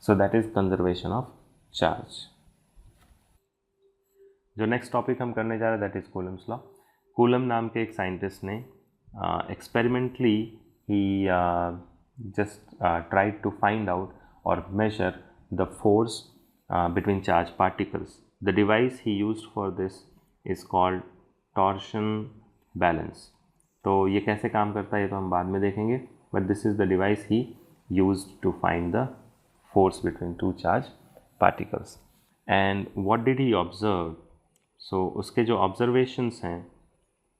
So that is conservation of charge. जो next topic हम करने जा रहे हैं that is Coulomb's law. Coulomb नाम के एक साइंटिस्ट ने experimentally he just tried to find out or measure the force between charged particles. The device he used for this is called torsion balance. तो ये कैसे काम करता है ये तो हम बाद में देखेंगे, but this is the device he used to find the force between two charged particles. And what did he observe? So उसके जो observations हैं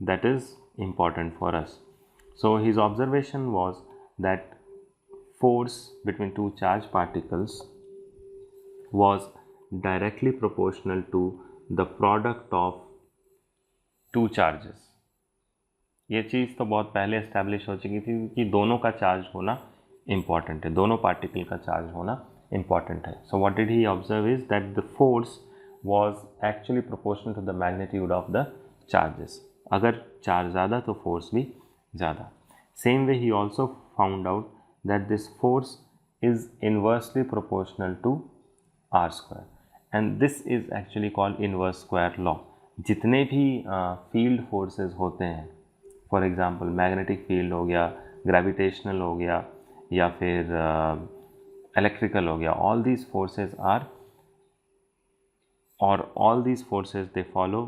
that is important for us. So his observation was that force between two charged particles was directly proportional to the product of two charges. ये चीज़ तो बहुत पहले establish हो चुकी थी कि दोनों का चार्ज होना इम्पॉर्टेंट है, दोनों पार्टिकल का चार्ज होना इम्पॉर्टेंट है. So what did he observe is that the force was actually proportional to the magnitude of the charges. अगर चार्ज ज़्यादा तो फोर्स भी ज़्यादा. Same way he also found out that this force is inversely proportional to r square, and this is actually called inverse square law. जितने भी field forces होते हैं, for example magnetic field हो गया, ग्रेविटेशनल हो गया, या फिर इलेक्ट्रिकल हो गया, ऑल दीज फोर्सेस आर और all these forces they follow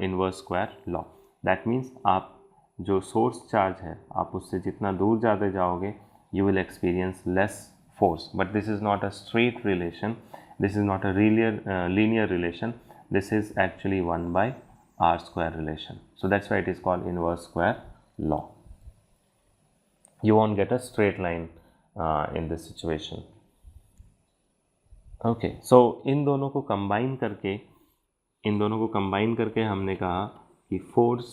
inverse square law. That means आप जो सोर्स चार्ज है आप उससे जितना दूर जाते जाओगे you will experience less force. But this is not a straight relation, this is not a linear relation, this is actually 1 by r square relation. So that's why it is called inverse square law. You won't get a straight line in this situation. Okay, so इन दोनों को combine करके हमने कहा कि force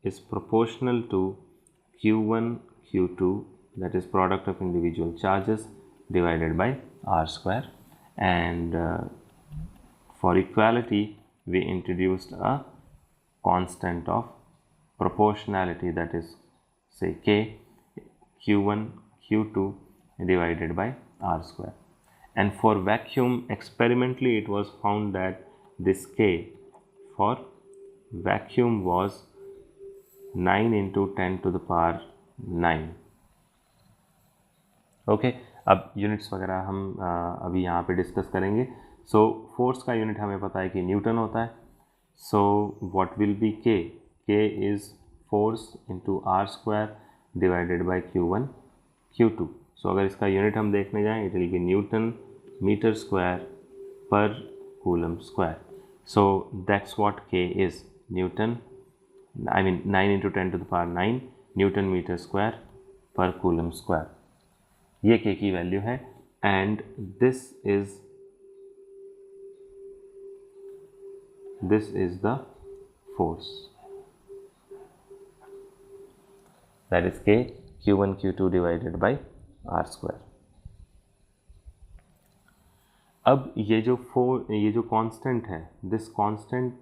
is proportional to Q1 Q2 that is product of individual charges divided by r square. And for equality we introduced a constant of proportionality that is say k Q1 Q2 divided by r square. And for vacuum, experimentally it was found that this k for vacuum was 9 into 10 to the power 9. Okay, अब units वगैरह हम अभी यहाँ पे discuss करेंगे. So force का unit हमें पता है कि न्यूटन होता है. So what will be k? k is force into r square divided by Q1 Q2. सो अगर इसका यूनिट हम देखने जाएँ it will be Newton meter square per coulomb square. So that's what k is, Newton, I mean 9 into 10 to the power 9 Newton meter square per coulomb square. ये k की value है. and this is the force, that is k Q1 Q2 divided by r square. अब ये जो constant है, this constant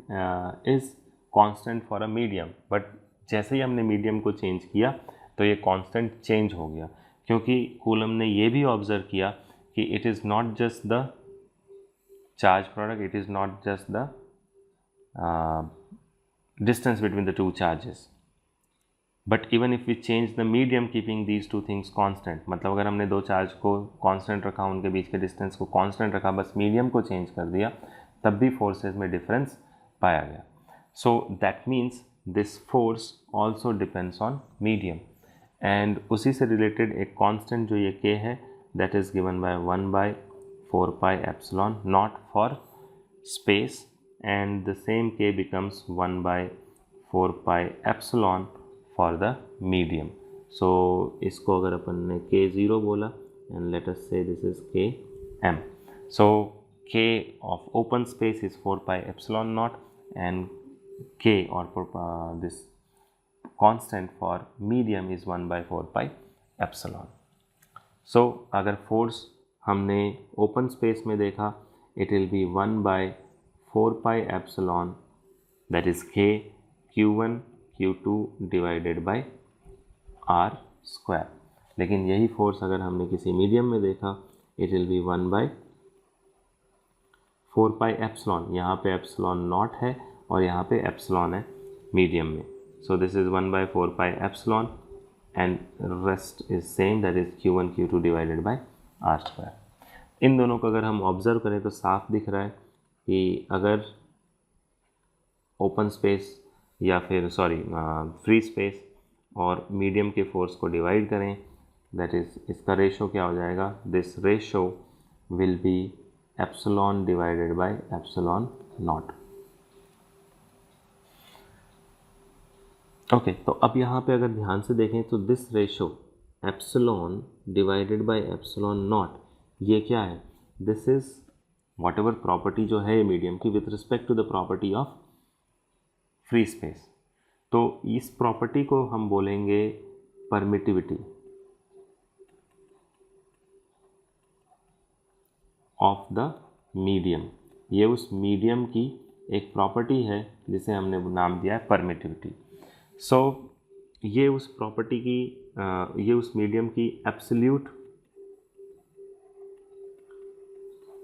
is constant for a medium. But जैसे ही हमने medium को चेंज किया तो ये कांस्टेंट चेंज हो गया, क्योंकि कूलम ने ये भी ऑब्जर्व किया कि it is not just the charge product, it is not just the distance between the two charges, but even if we change the medium keeping these two things constant. मतलब अगर हमने दो charge को constant रखा, उनके बीच के distance को constant रखा, बस मीडियम को चेंज कर दिया, तब भी फोर्सेस में डिफरेंस पाया गया. So that means this force also depends on medium. And उसी से रिलेटेड एक कांस्टेंट जो ये k है that is given by 1/4 pi epsilon naught for space, and the same k becomes 1/4 pi epsilon for the medium. So इसको अगर अपन ने k0 बोला एंड लेट अस से this is km. So k of open space is 4 pi epsilon not and k और this constant for medium is 1/4 pi epsilon. सो अगर force हमने open space में देखा it will be 1/4 pi epsilon that is k Q1 Q2 divided by r square. लेकिन यही force अगर हमने किसी मीडियम में देखा it will be 1/4 4 pi epsilon, यहाँ पे एप्सिलॉन नॉट है और यहाँ पे एप्सिलॉन है मीडियम में, so this is 1/4 pi epsilon and rest is same, that is Q1 Q2 divided by r square. इन दोनों को अगर हम ऑब्जर्व करें तो साफ दिख रहा है कि अगर ओपन स्पेस या फिर फ्री स्पेस और मीडियम के फोर्स को डिवाइड करें, दैट इज़ इसका रेशो क्या हो जाएगा, this ratio will be epsilon divided by epsilon not. Okay, तो अब यहाँ पे अगर ध्यान से देखें तो this ratio epsilon divided by epsilon not, ये क्या है, this is whatever property जो है मीडियम की with respect to the property of free space. तो इस प्रॉपर्टी को हम बोलेंगे परमिटिविटी ऑफ द मीडियम। ये उस मीडियम की एक प्रॉपर्टी है जिसे हमने नाम दिया है परमिटिविटी। सो ये उस प्रॉपर्टी की ये उस मीडियम की एब्सोल्यूट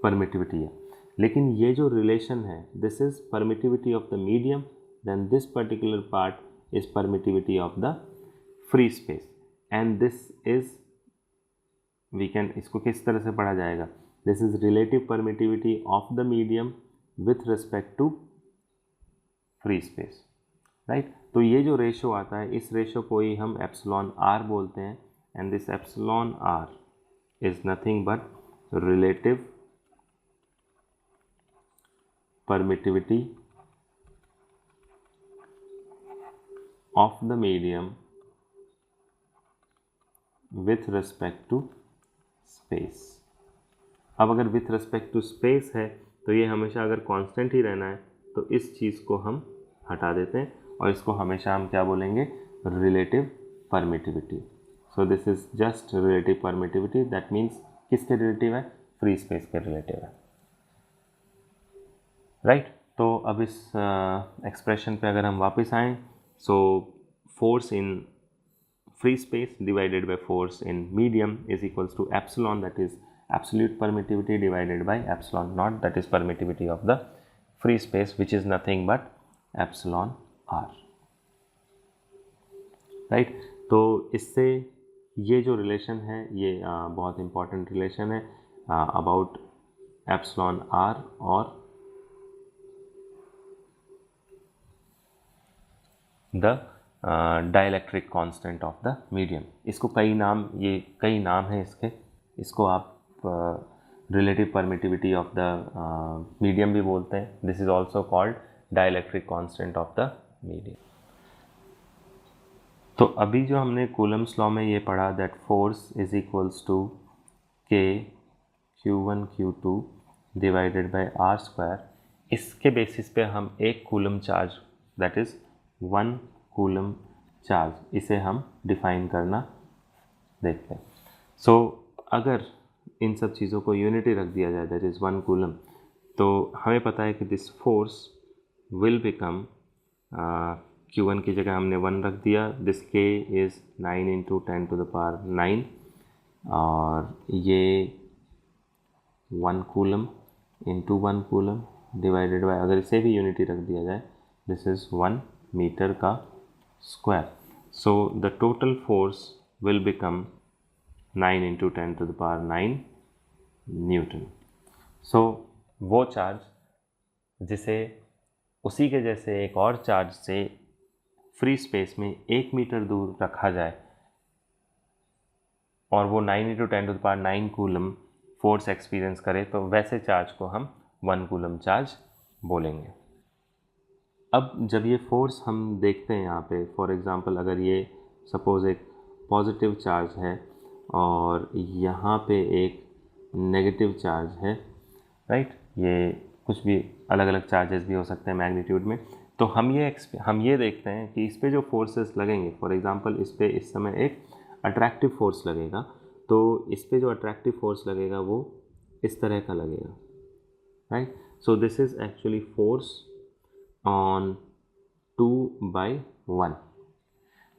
परमिटिविटी है। लेकिन ये जो रिलेशन है, this is permittivity of the medium, then this particular part is permittivity of the free space, and this is, we can, इसको किस तरह से पढ़ा जाएगा, this is relative permittivity of the medium with respect to free space, right. तो ये जो ratio आता है, इस रेशो को ही हम एप्सिलॉन आर बोलते हैं, and this epsilon r is nothing but relative permittivity of the medium with respect to space। अब अगर विथ रिस्पेक्ट टू स्पेस है तो ये हमेशा अगर कांस्टेंट ही रहना है तो इस चीज़ को हम हटा देते हैं और इसको हमेशा हम क्या बोलेंगे, relative permittivity. So this is just relative permittivity, that means किसके रिलेटिव है, फ्री स्पेस के रिलेटिव है, राइट। तो अब इस एक्सप्रेशन पे अगर हम वापस आएँ, so force in free space divided by force in medium is equals to epsilon, that is absolute permittivity, divided by epsilon naught, that is permittivity of the free space, which is nothing but epsilon r, right। तो इससे ये जो relation है ये बहुत important relation है about epsilon r और the dielectric constant of the medium. इसको कई नाम हैं इसके, इसको आप relative permittivity of the medium भी बोलते हैं, this is also called dielectric constant of the medium. तो अभी जो हमने कूलम्स लॉ में ये पढ़ा, that force is equals to k Q1 Q2 divided by r square, इसके बेसिस पे हम एक coulomb charge, that is 1 coulomb charge, इसे हम डिफाइन करना देखते हैं। सो अगर इन सब चीज़ों को यूनिटी रख दिया जाए, दैट इज़ 1 कूलम, तो हमें पता है कि this force will become, Q1 की जगह हमने 1 रख दिया, दिस K इज़ 9 × 10⁹ और ये 1 coulomb into 1 coulomb divided by, अगर इसे भी यूनिटी रख दिया जाए, दिस इज़ 1 मीटर का square. So the total force will become 9 × 10⁹ newton. So वो चार्ज जिसे उसी के जैसे एक और चार्ज से फ्री स्पेस में 1 मीटर दूर रखा जाए और वो 9 × 10⁹ कूलम फोर्स एक्सपीरियंस करे, तो वैसे चार्ज को हम 1 कूलम चार्ज बोलेंगे। अब जब ये फोर्स हम देखते हैं यहाँ पे, फॉर एग्ज़ाम्पल अगर ये सपोज़ एक पॉजिटिव चार्ज है और यहाँ पे एक नेगेटिव चार्ज है, राइट, ये कुछ भी अलग अलग चार्जेस भी हो सकते हैं मैग्नीट्यूड में, तो हम ये देखते हैं कि इस पे जो फोर्सेस लगेंगे, फॉर एग्ज़ाम्पल इस पे इस समय एक अट्रैक्टिव फोर्स लगेगा, तो इस पे जो अट्रैक्टिव फोर्स लगेगा वो इस तरह का लगेगा, right. So this is actually force on 2/1,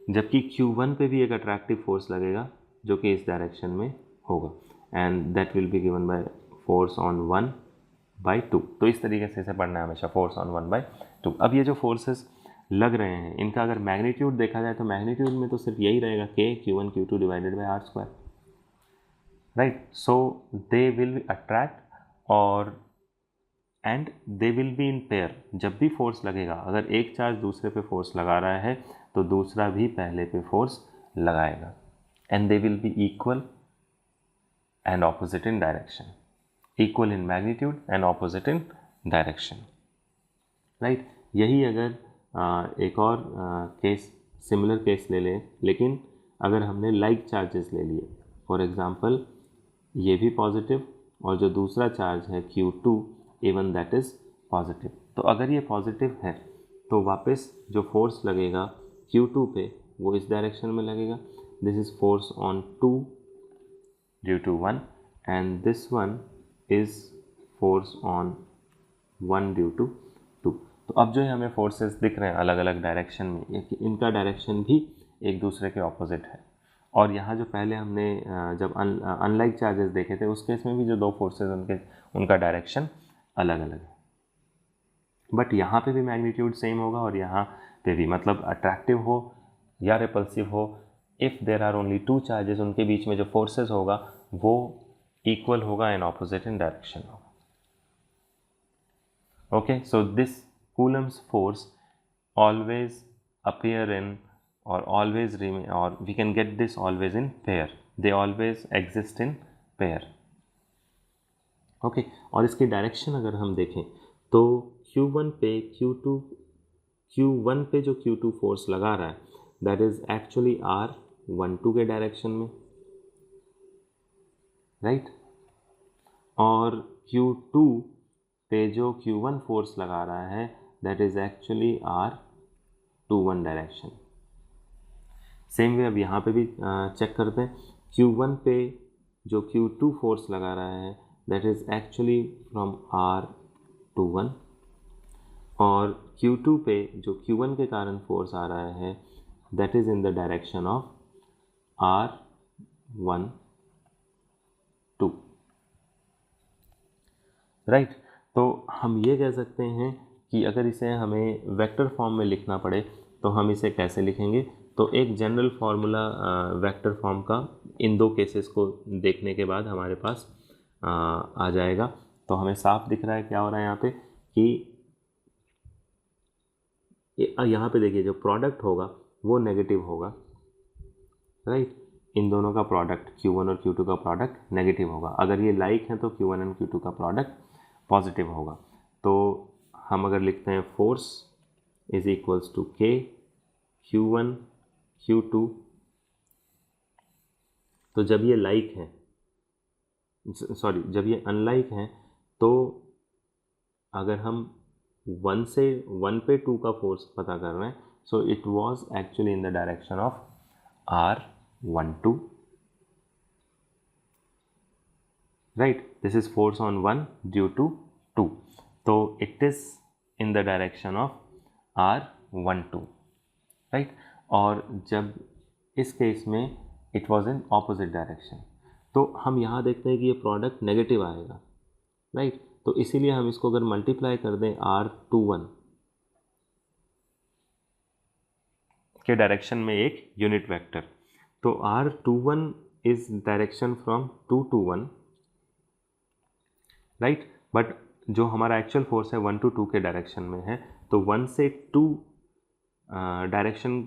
जबकि Q1 पे भी एक अट्रैक्टिव फोर्स लगेगा जो कि इस डायरेक्शन में होगा, and that will be given by force on 1 by two. तो इस तरीके से इसे पढ़ना है हमेशा, फोर्स ऑन 1 बाई 2। अब ये जो फोर्सेस लग रहे हैं इनका अगर मैग्नीट्यूड देखा जाए तो मैग्नीट्यूड में तो सिर्फ यही रहेगा k q1 q2 divided by r square, right. So they will attract और and they will be in pair. जब भी फोर्स लगेगा, अगर एक चार्ज दूसरे पे फोर्स लगा रहा है तो दूसरा भी पहले पे फोर्स लगाएगा, and they will B equal and opposite in direction, equal in magnitude and opposite in direction, right. यही अगर एक और केस, सिमिलर केस ले लें, लेकिन अगर हमने लाइक चार्जेस ले लिए, फॉर एग्जांपल ये भी पॉजिटिव और जो दूसरा चार्ज है Q2 even that is positive, तो अगर ये पॉजिटिव है तो वापस जो फोर्स लगेगा Q2 पे वो इस डायरेक्शन में लगेगा, this is force on 2 due to 1 and this one is force on 1 due to 2। तो अब जो है हमें फोर्सेस दिख रहे हैं अलग अलग डायरेक्शन में, इनका डायरेक्शन भी एक दूसरे के ऑपोजिट है। और यहाँ जो पहले हमने जब अनलाइक चार्जेस देखे थे उस केस में भी जो दो फोर्सेस उनका डायरेक्शन अलग अलग है, बट यहाँ पे भी मैग्नीट्यूड सेम होगा और यहाँ पे भी, मतलब अट्रैक्टिव हो या रिपल्सिव हो, if there are only two charges उनके बीच में जो फोर्सेस होगा वो इक्वल होगा एंड ऑपोजिट इन डायरेक्शन होगा। Okay, so this Coulomb's force always appear in or always remain, or we can get this always in pair, they always exist in pair. Okay, और इसकी direction अगर हम देखें तो Q1 पे Q1 पे जो Q2 फोर्स लगा रहा है दैट इज एक्चुअली R12 के डायरेक्शन में, राइट। और Q2 पे जो Q1 फोर्स लगा रहा है that is actually R21 direction. Same way अब यहाँ पे भी चेक करते हैं, Q1 पे जो Q2 फोर्स लगा रहा है that is actually from R21, और Q2 पे जो Q1 के कारण फोर्स आ रहा है that is in the direction of R12, right. तो हम ये कह सकते हैं कि अगर इसे हमें वेक्टर फॉर्म में लिखना पड़े तो हम इसे कैसे लिखेंगे, तो एक जनरल फार्मूला वेक्टर फॉर्म का इन दो केसेस को देखने के बाद हमारे पास आ जाएगा। तो हमें साफ दिख रहा है क्या हो रहा है यहाँ पे कि यहाँ पे देखिए जो प्रोडक्ट होगा वो नेगेटिव होगा, राइट। इन दोनों का प्रोडक्ट Q1 और Q2 का प्रोडक्ट नेगेटिव होगा। अगर ये लाइक है तो Q1 एंड Q2 का प्रोडक्ट पॉजिटिव होगा। तो हम अगर लिखते हैं force is equals to K Q1 Q2, तो जब ये लाइक है, सॉरी जब ये अनलाइक हैं, तो अगर हम 1 से 1 पे 2 का फोर्स पता कर रहे हैं, so it was actually in the direction of R12, right. This is force on 1 due to 2, तो it is in the direction of R12, right. और जब इस केस में it was in opposite direction, तो हम यहाँ देखते हैं कि ये प्रोडक्ट नेगेटिव आएगा, राइट। तो इसीलिए हम इसको अगर मल्टीप्लाई कर दें R21 के डायरेक्शन में एक यूनिट वेक्टर, तो R21 is direction from 2 to 1, right. But जो हमारा एक्चुअल फोर्स है 1 to 2 के डायरेक्शन में है, तो 1 से 2 डायरेक्शन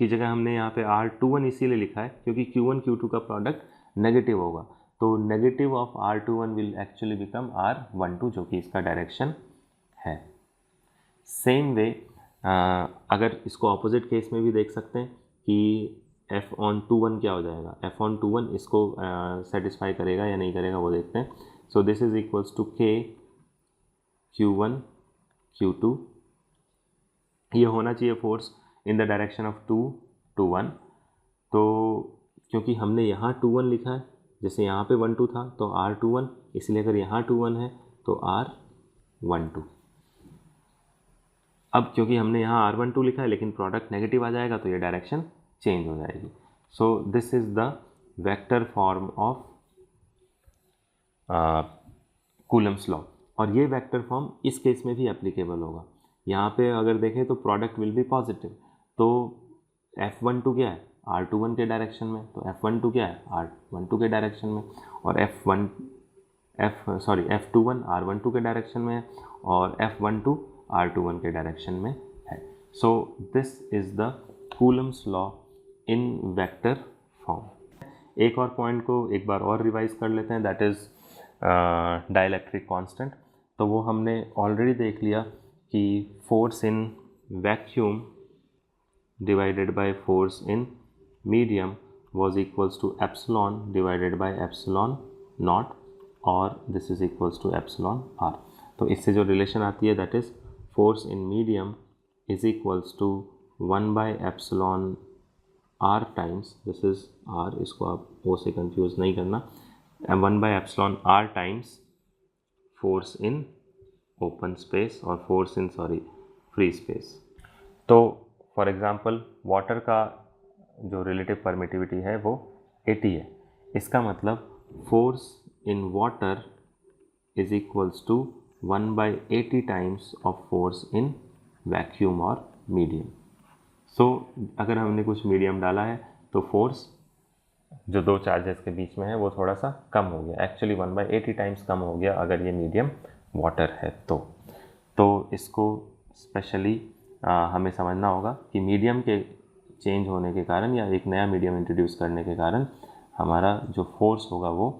की जगह हमने यहाँ पे R21 इसीलिए लिखा है क्योंकि Q1 Q2 का प्रोडक्ट नेगेटिव होगा, तो negative of R21 will actually become R12 जो कि इसका डायरेक्शन है। सेम वे अगर इसको ऑपोजिट केस में भी देख सकते हैं कि F/21 क्या हो जाएगा, F/21 इसको सेटिस्फाई करेगा या नहीं करेगा वो देखते हैं। So this is equals to K Q1 Q2, ये होना चाहिए force in the direction of 2 to 1, तो क्योंकि हमने यहाँ 2 1 लिखा है, जैसे यहाँ पे 1 2 था तो R21, इसलिए अगर यहाँ 2 1 है तो R12। अब क्योंकि हमने यहाँ R12 लिखा है लेकिन प्रोडक्ट नेगेटिव आ जाएगा तो ये डायरेक्शन चेंज हो जाएगी। सो this is the vector form of Coulomb's law. और ये वेक्टर फॉर्म इस केस में भी एप्लीकेबल होगा। यहाँ पे अगर देखें तो प्रोडक्ट विल बी पॉजिटिव, तो F12 क्या है, R21 के डायरेक्शन में, तो F12 क्या है, R12 के डायरेक्शन में, और F21 R12 के डायरेक्शन में है, और F12 R21 के डायरेक्शन में है। सो this is the Coulomb's law in vector form. एक और पॉइंट को एक बार और रिवाइज कर लेते हैं, दैट इज़ डाइलेक्ट्रिक कांस्टेंट। तो वो हमने ऑलरेडी देख लिया कि force in vacuum divided by force in medium was equals to epsilon divided by epsilon naught, और this is equals to epsilon r। तो इससे जो रिलेशन आती है that is force in medium is equals to 1 by epsilon r times, this is r, इसको आप o से confuse नहीं करना, 1 by epsilon r times force in open space और फोर्स इन फ्री स्पेस। तो फॉर एग्ज़ाम्पल वाटर का जो relative permittivity है वो 80 है, इसका मतलब force in water is equals to 1 by 80 times of force in vacuum और मीडियम। सो अगर हमने कुछ मीडियम डाला है तो फोर्स जो दो चार्जेस के बीच में है वो थोड़ा सा कम हो गया, एक्चुअली 1 by 80 टाइम्स कम हो गया अगर ये मीडियम वाटर है तो इसको स्पेशली हमें समझना होगा कि मीडियम के चेंज होने के कारण या एक नया मीडियम इंट्रोड्यूस करने के कारण हमारा जो फोर्स होगा वो